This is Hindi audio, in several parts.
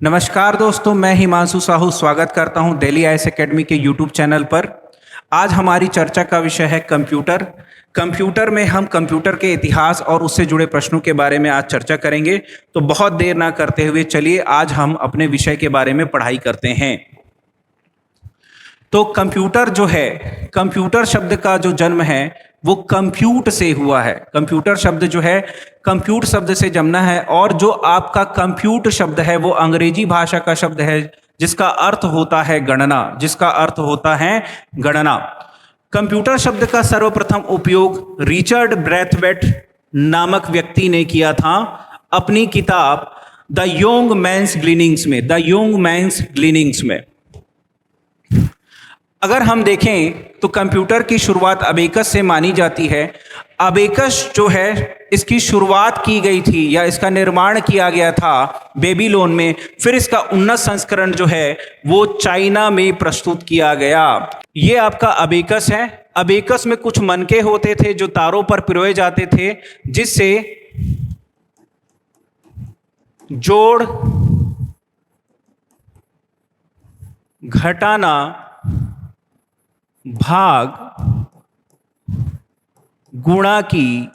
नमस्कार दोस्तों, मैं हिमांशु साहू स्वागत करता हूं दिल्ली आईएएस एकेडमी के यूट्यूब चैनल पर। आज हमारी चर्चा का विषय है कंप्यूटर। कंप्यूटर में हम कंप्यूटर के इतिहास और उससे जुड़े प्रश्नों के बारे में आज चर्चा करेंगे। तो बहुत देर ना करते हुए चलिए आज हम अपने विषय के बारे में पढ़ाई करते हैं। तो कंप्यूटर जो है, कंप्यूटर शब्द का जो जन्म है वो कंप्यूट से हुआ है। कंप्यूटर शब्द जो है कंप्यूट शब्द से जन्मा है, और जो आपका कंप्यूट शब्द है वो अंग्रेजी भाषा का शब्द है जिसका अर्थ होता है गणना, जिसका अर्थ होता है गणना। कंप्यूटर शब्द का सर्वप्रथम उपयोग रिचर्ड ब्रैथवेट नामक व्यक्ति ने किया था अपनी किताब द योंग मैन्स ग्लीनिंग्स में, द योंग मैन्स ग्लीनिंग्स में। अगर हम देखें तो कंप्यूटर की शुरुआत अबेकस से मानी जाती है। अबेकस जो है इसकी शुरुआत की गई थी या इसका निर्माण किया गया था बेबीलोन में, फिर इसका उन्नत संस्करण जो है वो चाइना में प्रस्तुत किया गया। ये आपका अबेकस है। अबेकस में कुछ मनके होते थे जो तारों पर पिरोए जाते थे, जिससे जोड़, घटाना, भाग, गुणा की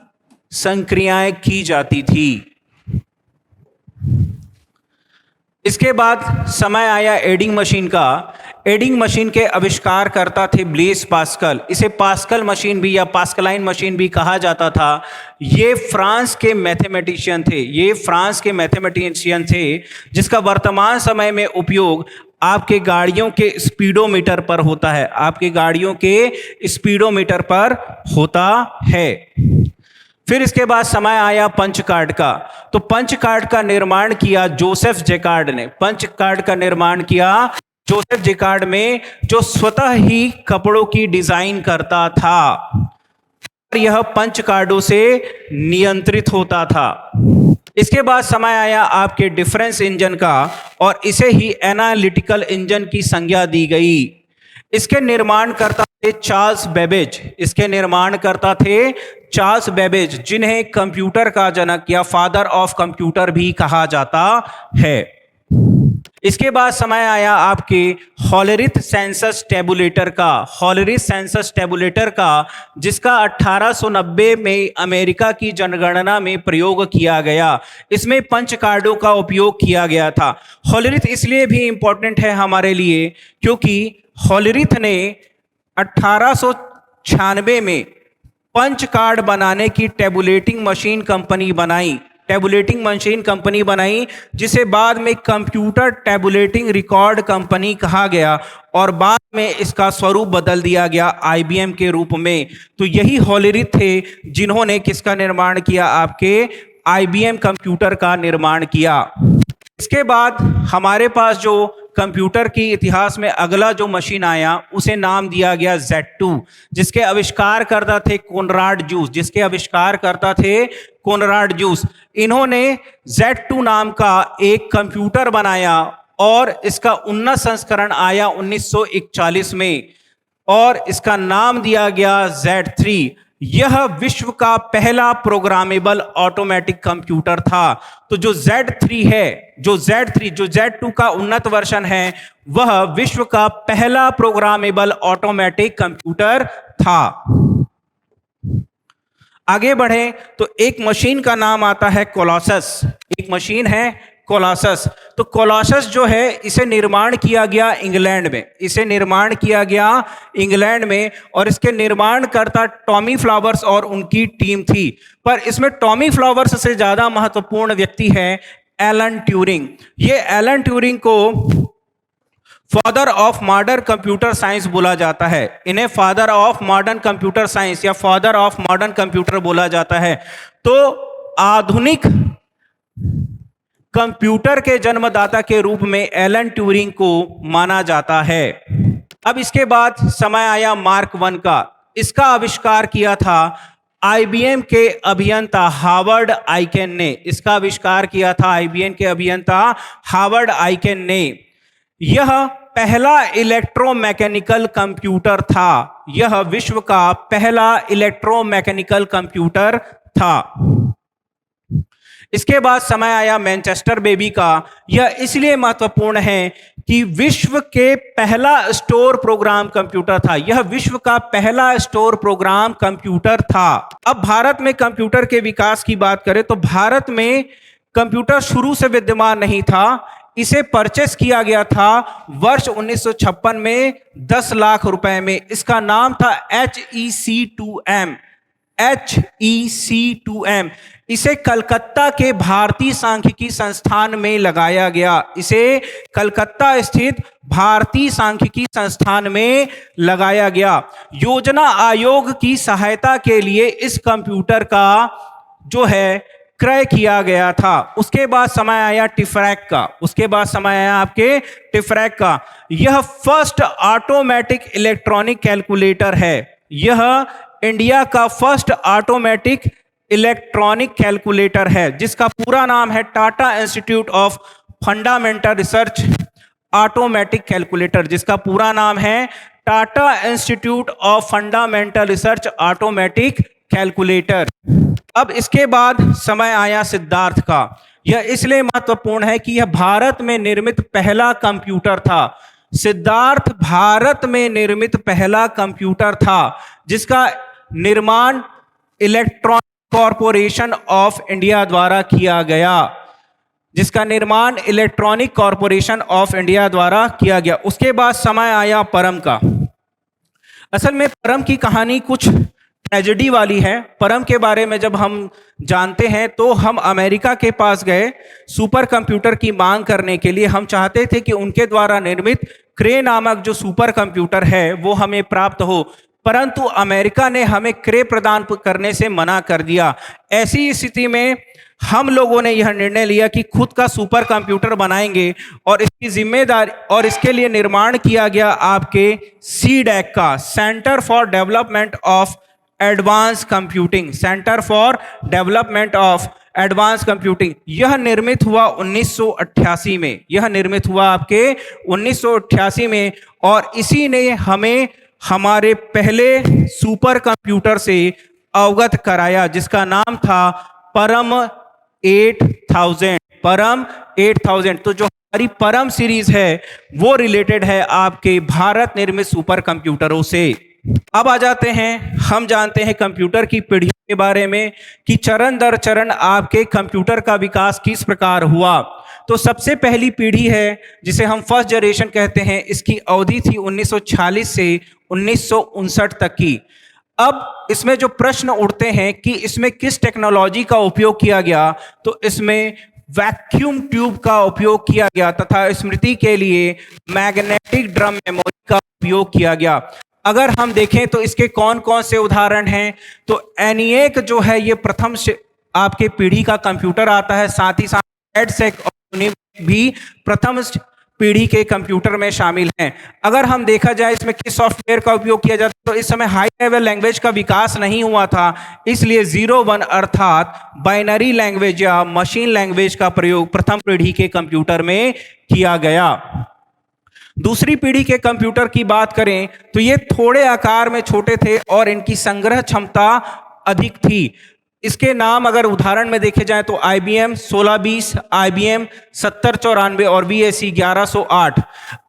संक्रियाएं की जाती थी। इसके बाद समय आया एडिंग मशीन का। एडिंग मशीन के आविष्कार करता थे ब्लेस पास्कल। इसे पास्कल मशीन भी या पास्कलाइन मशीन भी कहा जाता था। ये फ्रांस के मैथमेटिशियन थे, ये फ्रांस के मैथमेटिशियन थे जिसका वर्तमान समय में उपयोग आपके गाड़ियों के स्पीडोमीटर पर होता है, आपके गाड़ियों के स्पीडोमीटर पर होता है। फिर इसके बाद समय आया पंच कार्ड का। तो पंच कार्ड का निर्माण किया जोसेफ जैकार्ड ने। पंच कार्ड का निर्माण किया जोसेफ जैकार्ड में, जो स्वतः ही कपड़ों की डिजाइन करता था। यह पंच कार्डों से नियंत्रित होता था। इसके बाद समय आया आपके डिफरेंस इंजन का, और इसे ही एनालिटिकल इंजन की संज्ञा दी गई। इसके निर्माण करता थे चार्ल्स बेबेज। इसके निर्माण करता थे चार्ल्स बेबेज, जिन्हें कंप्यूटर का जनक या फादर ऑफ कंप्यूटर भी कहा जाता है। इसके बाद समय आया आपके हॉलरिथ सेंसस टेबुलेटर का। हॉलरिथ सेंसस टेबुलेटर का, जिसका 1890 में अमेरिका की जनगणना में प्रयोग किया गया। इसमें पंच कार्डों का उपयोग किया गया था। हॉलरिथ इसलिए भी इंपॉर्टेंट है हमारे लिए क्योंकि हॉलरिथ ने 1896 में पंच कार्ड बनाने की टेबुलेटिंग मशीन कंपनी बनाई। टेबुलेटिंग मशीन कंपनी बनाई जिसे बाद में कंप्यूटर टेबुलेटिंग रिकॉर्ड कंपनी कहा गया, और बाद में इसका स्वरूप बदल दिया गया आईबीएम के रूप में। तो यही हॉलरिथ थे जिन्होंने किसका निर्माण किया, आपके आईबीएम कंप्यूटर का निर्माण किया। इसके बाद हमारे पास जो कंप्यूटर की इतिहास में अगला जो मशीन आया उसे नाम दिया गया Z2, जिसके आविष्कार करता थे कोनराड जूस। जिसके आविष्कार करता थे कोनराड जूस। इन्होंने Z2 नाम का एक कंप्यूटर बनाया, और इसका उन्नत संस्करण आया 1941 में, और इसका नाम दिया गया Z3। यह विश्व का पहला प्रोग्रामेबल ऑटोमेटिक कंप्यूटर था। तो जो Z3 है, जो Z2 का उन्नत वर्जन है, वह विश्व का पहला प्रोग्रामेबल ऑटोमेटिक कंप्यूटर था। आगे बढ़े तो एक मशीन का नाम आता है कोलोसस। एक मशीन है कोलोसस। तो कोलोसस जो है इसे निर्माण किया गया इंग्लैंड में। इसे निर्माण किया गया इंग्लैंड में, और इसके निर्माण करता टॉमी फ्लावर्स और उनकी टीम थी। पर इसमें टॉमी फ्लावर्स से ज्यादा महत्वपूर्ण व्यक्ति है एलन ट्यूरिंग। ये एलन ट्यूरिंग को father of modern computer science बोला जाता है। इन्हें father of modern computer science या फादर ऑफ मॉडर्न कंप्यूटर बोला जाता है। तो आधुनिक कंप्यूटर के जन्मदाता के रूप में एलन ट्यूरिंग को माना जाता है। अब इसके बाद समय आया मार्क 1 का। इसका आविष्कार किया था आईबीएम के अभियंता हार्वर्ड आइकेन ने। इसका आविष्कार किया था आईबीएम के अभियंता हार्वर्ड आइकेन ने। यह पहला इलेक्ट्रोमैकेनिकल कंप्यूटर था। यह विश्व का पहला इलेक्ट्रोमैकेनिकल कंप्यूटर था। इसके बाद समय आया मैनचेस्टर बेबी का। यह इसलिए महत्वपूर्ण है कि विश्व के पहला स्टोर प्रोग्राम कंप्यूटर था। यह विश्व का पहला स्टोर प्रोग्राम कंप्यूटर था। अब भारत में कंप्यूटर के विकास की बात करें तो भारत में कंप्यूटर शुरू से विद्यमान नहीं था। इसे परचेस किया गया था वर्ष 1956 में 10 लाख रुपए में। इसका नाम था HEC2M। HEC2M। इसे कलकत्ता के भारतीय सांख्यिकी संस्थान में लगाया गया। इसे कलकत्ता स्थित भारतीय सांख्यिकी संस्थान में लगाया गया। योजना आयोग की सहायता के लिए इस कंप्यूटर का जो है क्रय किया गया था। उसके बाद समय आया टिफरैक का। उसके बाद समय आया आपके टिफरैक का। यह फर्स्ट ऑटोमेटिक इलेक्ट्रॉनिक कैलकुलेटर है। यह इंडिया का फर्स्ट ऑटोमेटिक इलेक्ट्रॉनिक कैलकुलेटर है, जिसका पूरा नाम है Tata institute of fundamental research automatic calculator, जिसका पूरा नाम है Tata institute of fundamental research automatic calculator. अब इसके बाद समय आया सिद्धार्थ का। यह इसलिए महत्वपूर्ण है कि यह भारत में निर्मित पहला कंप्यूटर था। सिद्धार्थ भारत में निर्मित पहला कंप्यूटर था जिसका निर्माण इलेक्ट्रॉनिक कॉरपोरेशन ऑफ इंडिया द्वारा किया गया। जिसका निर्माण इलेक्ट्रॉनिक कॉरपोरेशन ऑफ इंडिया द्वारा किया गया। उसके बाद समय आया परम का। असल में परम की कहानी कुछ ट्रेजेडी वाली है। परम के बारे में जब हम जानते हैं तो हम अमेरिका के पास गए सुपर कंप्यूटर की मांग करने के लिए। हम चाहते थे कि उनके द्वारा निर्मित क्रे नामक जो सुपर कंप्यूटर है वो हमें प्राप्त हो, परंतु अमेरिका ने हमें क्रे प्रदान करने से मना कर दिया। ऐसी स्थिति में हम लोगों ने यह निर्णय लिया कि खुद का सुपर कंप्यूटर बनाएंगे और इसकी जिम्मेदारी और इसके लिए निर्माण किया गया आपके CDAC का, centre for development of advance computing. Centre for development of advance computing. यह निर्मित हुआ 1988 में। यह निर्मित हुआ आपके 1988 में और इसी ने हमें हमारे पहले सुपर कंप्यूटर से अवगत कराया, जिसका नाम था परम 8000। परम 8000। तो जो हमारी परम सीरीज है वो रिलेटेड है आपके भारत निर्मित सुपर कंप्यूटरों से। अब आ जाते हैं, हम जानते हैं कंप्यूटर की पीढ़ी के बारे में कि चरण दर चरण आपके कंप्यूटर का विकास किस प्रकार हुआ। तो सबसे पहली पीढ़ी है जिसे हम फर्स्ट जनरेशन कहते हैं, इसकी अवधि थी 1946 से 1959 तक की। अब इसमें जो प्रश्न उठते हैं कि इसमें किस टेक्नोलॉजी का उपयोग किया गया, तो इसमें वैक्यूम ट्यूब का उपयोग किया गया तथा स्मृति के लिए मैग्नेटिक ड्रम मेमोरी का उपयोग किया गया। अगर हम देखें तो इसके कौन कौन से उदाहरण हैं, तो ENIAC जो है ये प्रथम आपके पीढ़ी का कंप्यूटर आता है। साथ ही साथ EDSEC और UNIX भी प्रथम पीढ़ी के कंप्यूटर में शामिल हैं। अगर हम देखा जाए इसमें किस सॉफ्टवेयर का उपयोग किया जाता है, तो इस समय हाई लेवल लैंग्वेज का विकास नहीं हुआ था, इसलिए 0-1 अर्थात बाइनरी लैंग्वेज या मशीन लैंग्वेज का प्रयोग प्रथम पीढ़ी के कंप्यूटर में किया गया। दूसरी पीढ़ी के कंप्यूटर की बात करें तो ये थोड़े आकार में छोटे थे और इनकी संग्रह क्षमता अधिक थी। इसके नाम अगर उदाहरण में देखे जाए तो IBM 1620, IBM 7094 और VAC 1108।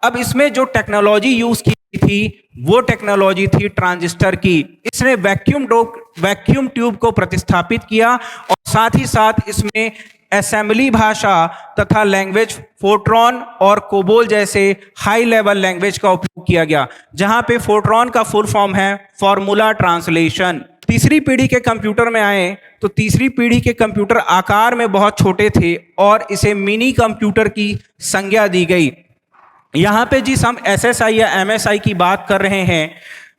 अब इसमें जो टेक्नोलॉजी यूज की थी वो टेक्नोलॉजी थी ट्रांजिस्टर की। इसने वैक्यूम ट्यूब को प्रतिस्थापित किया और साथ ही साथ इसमें असेंबली भाषा तथा लैंग्वेज फोर्ट्रॉन और कोबोल जैसे हाई लेवल लैंग्वेज का उपयोग किया गया, जहां पे फोर्ट्रॉन का फुल फॉर्म है फॉर्मूला ट्रांसलेशन। तीसरी पीढ़ी के कंप्यूटर में आए तो तीसरी पीढ़ी के कंप्यूटर आकार में बहुत छोटे थे और इसे मिनी कंप्यूटर की संज्ञा दी गई। यहां पे जिस हम SSI या MSI की बात कर रहे हैं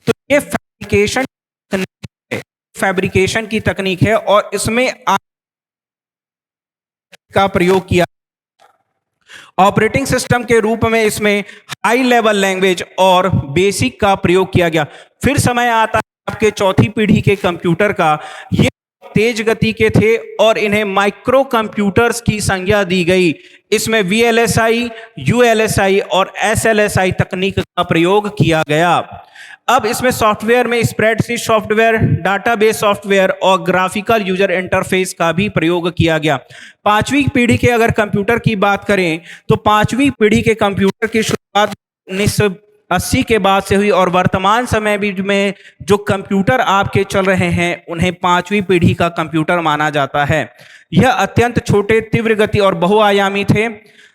तो ये फैब्रिकेशन की तकनीक है और इसमें का प्रयोग किया। ऑपरेटिंग सिस्टम के रूप में इसमें हाई लेवल लैंग्वेज और बेसिक का प्रयोग किया गया। फिर समय आता है आपके चौथी पीढ़ी के कंप्यूटर का। ये तेज गति के थे और इन्हें माइक्रो कंप्यूटर्स की संज्ञा दी गई। इसमें VLSI, ULSI और SLSI तकनीक का प्रयोग किया गया। अब इसमें सॉफ्टवेयर में स्प्रेडशीट सॉफ्टवेयर, डाटाबेस सॉफ्टवेयर और ग्राफिकल यूजर इंटरफेस का भी प्रयोग किया गया। पांचवी पीढ़ी के अगर कंप्यूटर की बात करें तो पांचवी पीढ़ी के कंप्यूटर की शुरुआत 1980 के बाद से हुई और वर्तमान समय भी में जो कंप्यूटर आपके चल रहे हैं उन्हें पांचवी पीढ़ी का कंप्यूटर माना जाता है। यह अत्यंत छोटे, तीव्र गति और बहुआयामी थे।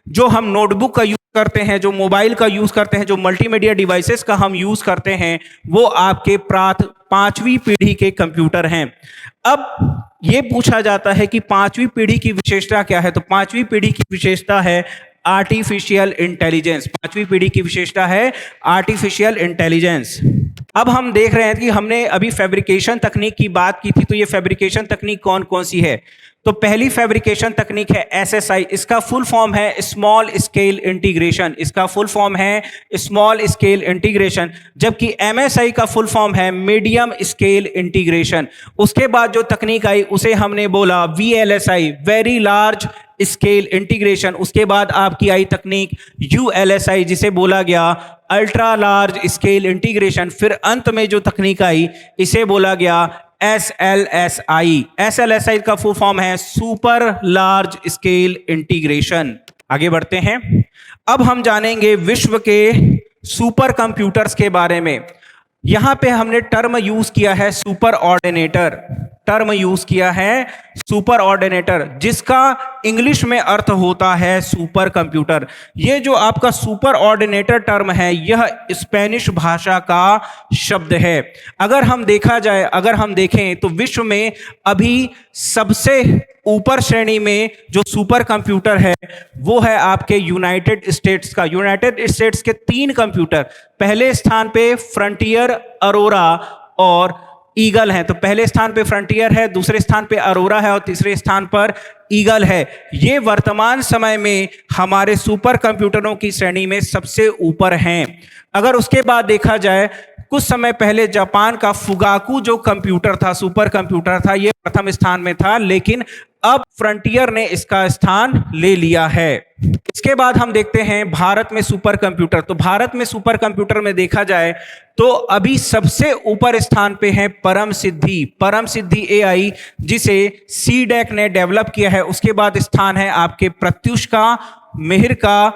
जो हम नोटबुक का यूज करते हैं, जो मोबाइल का यूज करते हैं, जो मल्टीमीडिया डिवाइसेस का हम यूज करते हैं, वो आपके पांचवी पीढ़ी के कंप्यूटर हैं। अब ये पूछा जाता है कि पांचवी पीढ़ी की विशेषता क्या है, तो पांचवी पीढ़ी की विशेषता है आर्टिफिशियल इंटेलिजेंस। पांचवी पीढ़ी की विशेषता है आर्टिफिशियल इंटेलिजेंस। अब हम देख रहे हैं कि हमने अभी फैब्रिकेशन तकनीक की बात की थी, तो ये फैब्रिकेशन तकनीक कौन कौन सी है। तो पहली फैब्रिकेशन तकनीक है एसएसआई। इसका फुल फॉर्म है स्मॉल स्केल इंटीग्रेशन। इसका फुल फॉर्म है स्मॉल स्केल इंटीग्रेशन, जबकि एमएसआई का फुल फॉर्म है मीडियम स्केल इंटीग्रेशन। उसके बाद जो तकनीक आई उसे हमने बोला VLSI, very large scale integration. उसके बाद आपकी आई तकनीक यूएलएसआई, जिसे बोला गया अल्ट्रा लार्ज स्केल इंटीग्रेशन। फिर अंत में जो तकनीक आई इसे बोला गया एसएलएसआई। एसएलएसआई का फुल फॉर्म है सुपर लार्ज स्केल इंटीग्रेशन। आगे बढ़ते हैं। अब हम जानेंगे विश्व के सुपर कंप्यूटर्स के बारे में। यहां पे हमने टर्म यूज किया है सुपर ऑर्डिनेटर। टर्म यूज किया है सुपर ऑर्डिनेटर, जिसका इंग्लिश में अर्थ होता है सुपर कंप्यूटर। ये जो आपका सुपर ऑर्डिनेटर टर्म है यह स्पेनिश भाषा का शब्द है। अगर हम देखें तो विश्व में अभी सबसे ऊपर श्रेणी में जो सुपर कंप्यूटर है वो है आपके यूनाइटेड स्टेट्स का। यूनाइटेड स्टेट्स के 3 कंप्यूटर, पहले स्थान पे फ्रंटियर, अरोरा और ईगल है। तो पहले स्थान पे फ्रंटियर है, दूसरे स्थान पे अरोरा है और तीसरे स्थान पर ईगल है। ये वर्तमान समय में हमारे सुपर कंप्यूटरों की श्रेणी में सबसे ऊपर हैं। अगर उसके बाद देखा जाए, कुछ समय पहले जापान का फुगाकू जो कंप्यूटर था, सुपर कंप्यूटर था, ये प्रथम स्थान में था, लेकिन अब फ्रंटियर ने इसका स्थान ले लिया है। इसके बाद हम देखते हैं भारत में सुपर कंप्यूटर। तो भारत में सुपर कंप्यूटर में देखा जाए तो अभी सबसे ऊपर स्थान पे है परम सिद्धि एआई, जिसे सीडेक ने डेवलप किया है। उसके बाद स्थान है आपके प्रत्युष का, मिहिर का,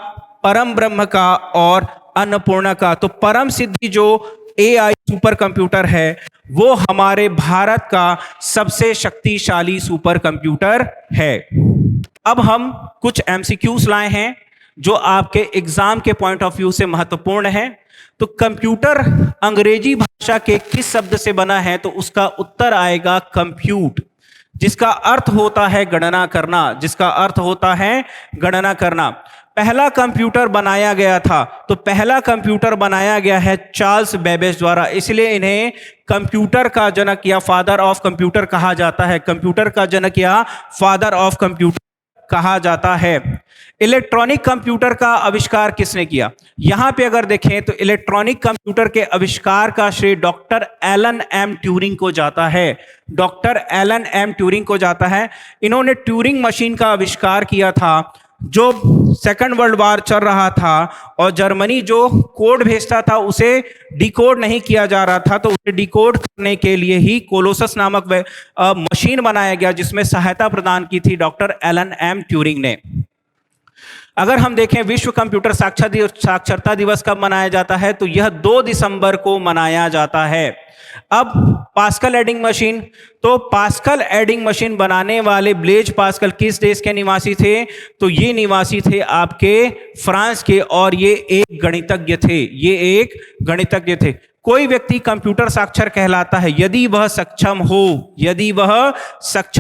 परम ब्रह्म का और अन्नपूर्णा का। तो परम सिद्धि जो एआई सुपर कंप्यूटर है वो हमारे भारत का सबसे शक्तिशाली सुपर कंप्यूटर है। अब हम कुछ एमसीक्यूज लाए हैं जो आपके एग्जाम के पॉइंट ऑफ व्यू से महत्वपूर्ण है। तो कंप्यूटर अंग्रेजी भाषा के किस शब्द से बना है, तो उसका उत्तर आएगा कंप्यूट, जिसका अर्थ होता है गणना करना। पहला कंप्यूटर बनाया गया था, तो पहला कंप्यूटर बनाया गया है चार्ल्स बेबेज द्वारा, इसलिए इन्हें कंप्यूटर का जनक या फादर ऑफ कंप्यूटर कहा जाता है। कंप्यूटर का जनक या फादर ऑफ कंप्यूटर कहा जाता है। इलेक्ट्रॉनिक कंप्यूटर का आविष्कार किसने किया? यहां पे अगर देखें तो इलेक्ट्रॉनिक कंप्यूटर के आविष्कार का श्रेय डॉक्टर एलन एम ट्यूरिंग को जाता है। डॉक्टर एलन एम ट्यूरिंग को जाता है। इन्होंने ट्यूरिंग मशीन का आविष्कार किया था। जो सेकंड वर्ल्ड वार चल रहा था और जर्मनी जो कोड भेजता था उसे डिकोड नहीं किया जा रहा था, तो उसे डिकोड करने के लिए ही कोलोसस नामक मशीन बनाया गया, जिसमें सहायता प्रदान की थी डॉक्टर एलन एम ट्यूरिंग ने। अगर हम देखें विश्व कंप्यूटर साक्षरता दिवस कब मनाया जाता है, तो यह 2 दिसंबर को मनाया जाता है। अब पास्कल एडिंग मशीन, तो पास्कल एडिंग मशीन बनाने वाले ब्लेज पास्कल किस देश के निवासी थे? तो ये निवासी थे आपके फ्रांस के, और ये एक गणितज्ञ थे। कोई व्यक्ति कंप्यूटर साक्षर कहलाता है यदि वह सक्षम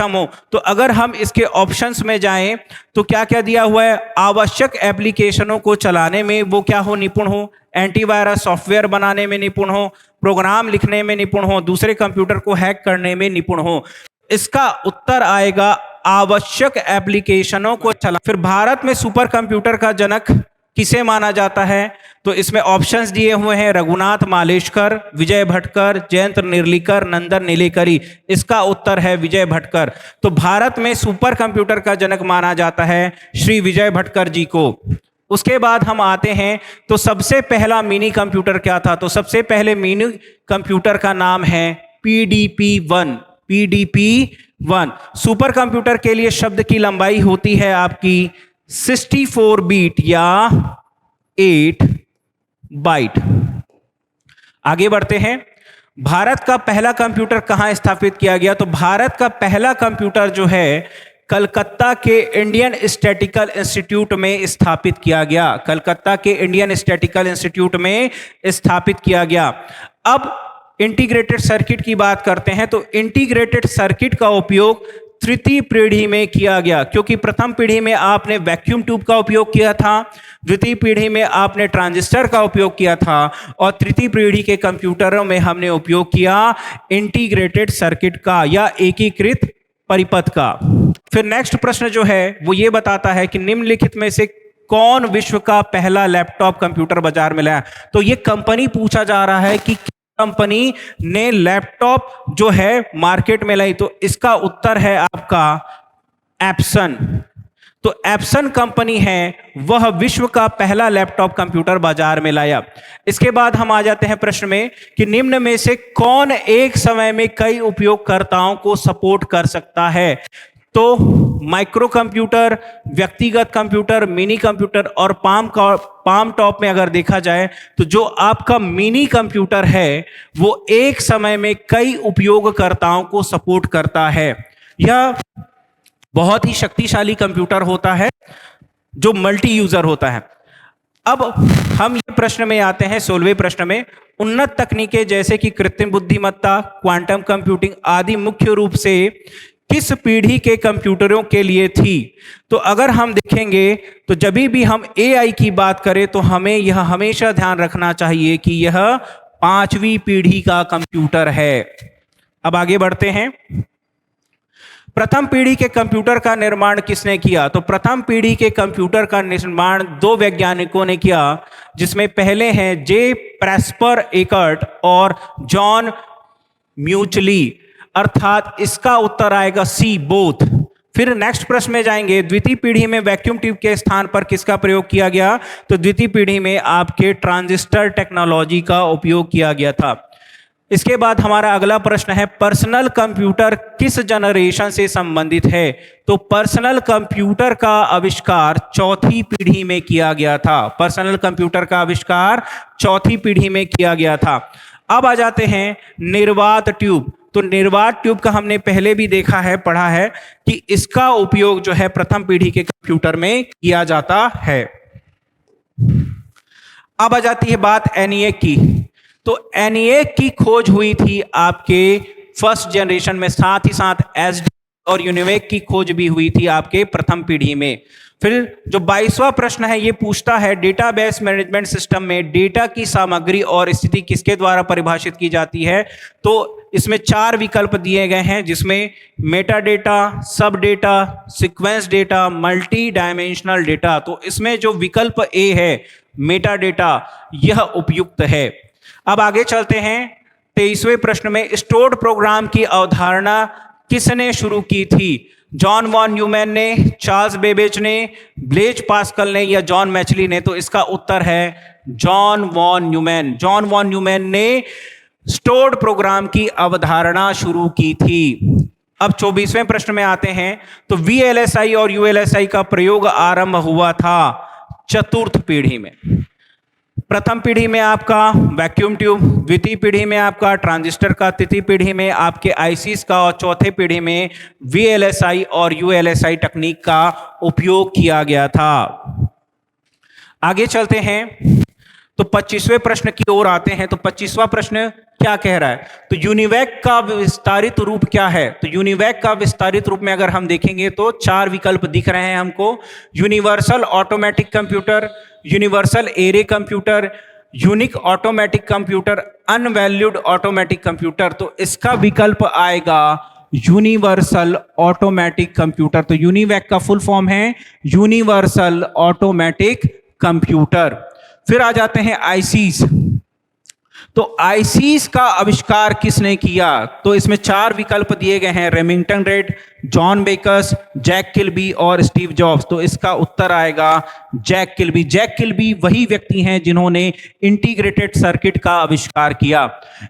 हो। तो अगर हम इसके ऑप्शंस में जाएं तो क्या क्या दिया हुआ है? आवश्यक एप्लीकेशनों को चलाने में वो क्या हो? निपुण हो। एंटीवायरस सॉफ्टवेयर बनाने में निपुण हो, प्रोग्राम लिखने में निपुण हो, दूसरे कंप्यूटर को हैक करने में निपुण हो। इसका उत्तर आएगा आवश्यक एप्लीकेशनों को चला। फिर भारत में सुपर कंप्यूटर का जनक किसे माना जाता है? तो इसमें ऑप्शंस दिए हुए हैं रघुनाथ मालेश्कर, विजय भटकर, जयंत निर्लिकर, नंदन नीलेकरी। इसका उत्तर है विजय भटकर। तो भारत में सुपर कंप्यूटर का जनक माना जाता है श्री विजय भटकर जी को। उसके बाद हम आते हैं तो सबसे पहला मिनी कंप्यूटर क्या था? तो सबसे पहले मिनी कंप्यूटर का नाम है PDP-1। PDP-1 सुपर कंप्यूटर के लिए शब्द की लंबाई होती है आपकी 64 बीट या 8 बाइट। आगे बढ़ते हैं। भारत का पहला कंप्यूटर कहां स्थापित किया गया? तो भारत का पहला कंप्यूटर जो है कलकत्ता के इंडियन स्टैटिकल इंस्टीट्यूट में स्थापित किया गया। कलकत्ता के इंडियन स्टैटिकल इंस्टीट्यूट में स्थापित किया गया। अब इंटीग्रेटेड सर्किट की बात करते हैं तो इंटीग्रेटेड सर्किट का उपयोग तृतीय पीढ़ी में किया गया, क्योंकि प्रथम पीढ़ी में आपने वैक्यूम ट्यूब का उपयोग किया था, द्वितीय पीढ़ी में आपने ट्रांजिस्टर का उपयोग किया था और तृतीय पीढ़ी के कंप्यूटरों में हमने उपयोग किया इंटीग्रेटेड सर्किट का या एकीकृत परिपथ का। फिर नेक्स्ट प्रश्न जो है वो ये बताता है कि निम्नलिखित में से कौन विश्व का पहला लैपटॉप कंप्यूटर बाजार में लाया? तो ये कंपनी पूछा जा रहा है कि कंपनी ने लैपटॉप जो है मार्केट में लाई, तो इसका उत्तर है आपका एप्सन। तो एप्सन कंपनी है वह विश्व का पहला लैपटॉप कंप्यूटर बाजार में लाया। इसके बाद हम आ जाते हैं प्रश्न में कि निम्न में से कौन एक समय में कई उपयोगकर्ताओं को सपोर्ट कर सकता है? तो माइक्रो कंप्यूटर, व्यक्तिगत कंप्यूटर, मिनी कंप्यूटर और पाम टॉप में अगर देखा जाए तो जो आपका मिनी कंप्यूटर है वो एक समय में कई उपयोगकर्ताओं को सपोर्ट करता है। यह बहुत ही शक्तिशाली कंप्यूटर होता है जो मल्टी यूजर होता है। अब हम ये प्रश्न में आते हैं 16वें प्रश्न में। उन्नत तकनीकें जैसे कि कृत्रिम बुद्धिमत्ता, क्वांटम कंप्यूटिंग आदि मुख्य रूप से किस पीढ़ी के कंप्यूटरों के लिए थी? तो अगर हम देखेंगे तो जब भी हम AI की बात करें तो हमें यह हमेशा ध्यान रखना चाहिए कि यह 5वीं पीढ़ी का कंप्यूटर है। अब आगे बढ़ते हैं। प्रथम पीढ़ी के कंप्यूटर का निर्माण किसने किया? तो प्रथम पीढ़ी के कंप्यूटर का निर्माण 2 वैज्ञानिकों ने किया, जिसमें पहले हैं जे प्रेस्पर एकर्ट और जॉन म्यूचली, अर्थात इसका उत्तर आएगा सी, बोथ। फिर नेक्स्ट प्रश्न में जाएंगे। द्वितीय पीढ़ी में वैक्यूम ट्यूब के स्थान पर किसका प्रयोग किया गया? तो द्वितीय पीढ़ी में आपके ट्रांजिस्टर टेक्नोलॉजी का उपयोग किया गया था। इसके बाद हमारा अगला प्रश्न है पर्सनल कंप्यूटर किस जनरेशन से संबंधित है? तो पर्सनल कंप्यूटर का आविष्कार चौथी पीढ़ी में किया गया था। पर्सनल कंप्यूटर का आविष्कार चौथी पीढ़ी में किया गया था। अब आ जाते हैं निर्वात ट्यूब। तो निर्वात ट्यूब का हमने पहले भी देखा है, पढ़ा है कि इसका उपयोग जो है प्रथम पीढ़ी के कंप्यूटर में किया जाता है। अब आ जाती है बात ENIAC की। तो ENIAC की खोज हुई थी आपके फर्स्ट जनरेशन में, साथ ही साथ SD और UNIVAC की खोज भी हुई थी आपके प्रथम पीढ़ी में। फिर जो 22वां प्रश्न है ये पूछता है डेटाबेस मैनेजमेंट सिस्टम में डेटा की सामग्री और स्थिति किसके द्वारा परिभाषित की जाती है? तो इसमें 4 विकल्प दिए गए हैं, जिसमें मेटा डेटा, सब data, sequence data, multi dimensional data. तो इसमें जो विकल्प ए है मेटा डेटा, यह उपयुक्त है। अब आगे चलते हैं 23वें प्रश्न में। स्टोर्ड प्रोग्राम की अवधारणा किसने शुरू की थी? जॉन वॉन न्यूमैन ने, चार्ल्स बेबेज ने, ब्लेज पास्कल ने या जॉन मैचली ने? तो इसका उत्तर है John Von Neumann. John Von Neumann ने स्टोर्ड प्रोग्राम की अवधारणा शुरू की थी। अब 24वें प्रश्न में आते हैं। तो VLSI और ULSI का प्रयोग आरंभ हुआ था चतुर्थ पीढ़ी में। प्रथम पीढ़ी में आपका वैक्यूम ट्यूब, द्वितीय पीढ़ी में आपका ट्रांजिस्टर का, तृतीय पीढ़ी में आपके ICs का और चौथे पीढ़ी में VLSI और ULSI तकनीक का उपयोग किया गया था। आगे चलते हैं तो 25वें प्रश्न की ओर आते हैं। तो 25वां प्रश्न क्या कह रहा है? तो यूनिवैक का विस्तारित रूप क्या है? तो यूनिवैक का विस्तारित रूप में अगर हम देखेंगे तो 4 विकल्प दिख रहे हैं हमको। Universal automatic computer, universal array computer, unique automatic computer, unvalued automatic computer. तो इसका विकल्प आएगा यूनिवर्सल ऑटोमेटिक कंप्यूटर। तो यूनिवैक का फुल फॉर्म है यूनिवर्सल ऑटोमेटिक कंप्यूटर। फिर आ जाते हैं ICs। तो आईसीस का आविष्कार किसने किया? तो इसमें 4 विकल्प दिए गए हैं, Remington Rand, John Backus, Jack Kilby और स्टीव जॉब्स। तो इसका उत्तर आएगा जैक किल्बी। जैक किल्बी वही व्यक्ति हैं जिन्होंने इंटीग्रेटेड सर्किट का आविष्कार किया।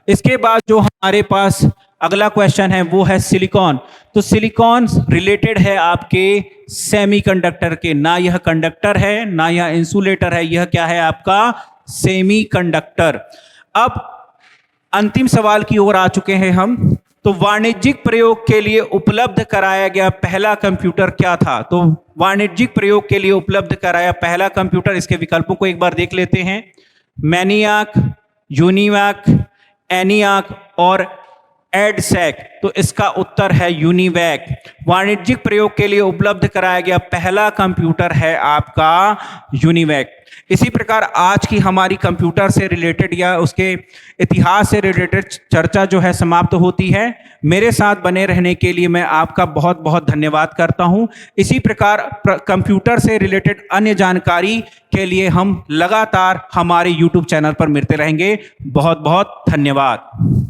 इसके बाद जो हमारे पास अगला क्वेश्चन है वो है सिलिकॉन। तो सिलिकॉन रिलेटेड है आपके सेमीकंडक्टर के, ना यह कंडक्टर है ना यह इंसुलेटर है, यह क्या है आपका सेमीकंडक्टर। अब अंतिम सवाल की ओर आ चुके हैं हम। तो वाणिज्यिक प्रयोग के लिए उपलब्ध कराया गया पहला कंप्यूटर क्या था? तो वाणिज्यिक प्रयोग के लिए उपलब्ध कराया पहला कंप्यूटर, इसके विकल्पों को एक बार देख लेते हैं, मैनियाक, यूनिवैक, एनियाक और एडसैक। तो इसका उत्तर है यूनिवैक। वाणिज्यिक प्रयोग के लिए उपलब्ध कराया गया पहला कंप्यूटर है आपका यूनिवैक। इसी प्रकार आज की हमारी कंप्यूटर से रिलेटेड या उसके इतिहास से रिलेटेड चर्चा जो है समाप्त होती है। मेरे साथ बने रहने के लिए मैं आपका बहुत बहुत धन्यवाद करता हूं। इसी प्रकार कंप्यूटर से रिलेटेड अन्य जानकारी के लिए हम लगातार हमारे YouTube चैनल पर मिलते रहेंगे। बहुत बहुत धन्यवाद।